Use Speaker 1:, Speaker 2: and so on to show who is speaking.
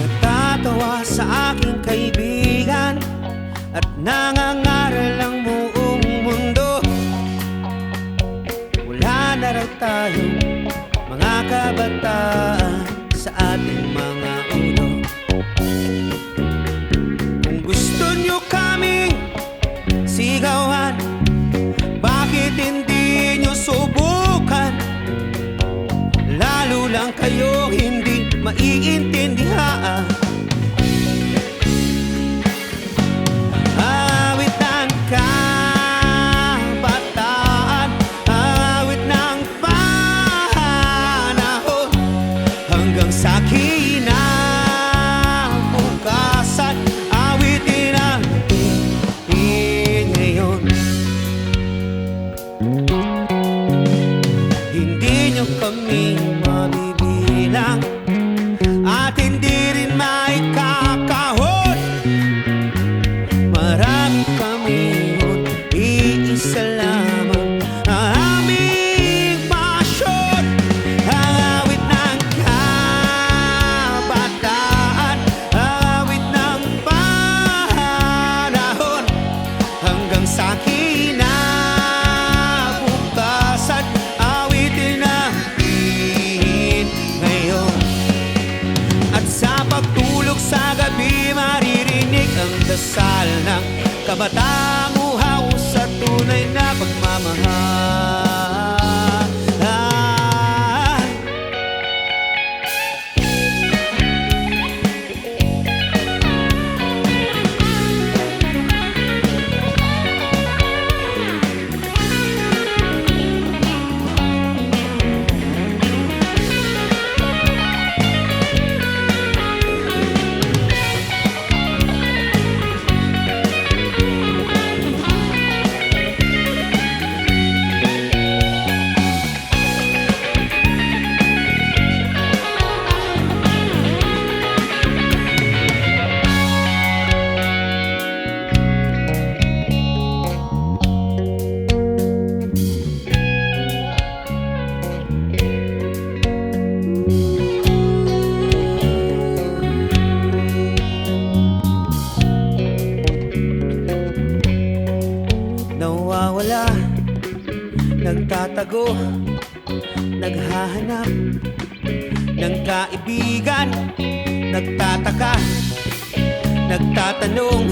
Speaker 1: Natatawa sa aking kaibigan at nangangaral ang buong mundo. Wala na raw tayong mga kabataan sa ating mga ulo. Kung gusto nyo kaming sigawan, bakit hindi nyo subukan? Lalo lang kayo hindi maiintindihan. Awit ng kabataan, awit ng panahon, hanggang sa kinabukasan, awitin natin ngayon. Hindi nyo kami mabibilang at hindi rin maikakahon. Marami kami yun, iisa lamang ang aming pasyon. Ang awit ng kabataan, awit ng panahon, hanggang sa kinabukasan, awitin natin ngayon. At sa pagtulog sa gabi, maririnig ang dasal ng kabataang uhaw sa tunay na pagmamahal. Nawawala, nagtatago, naghahanap ng kaibigan, nagtataka, nagtatanong,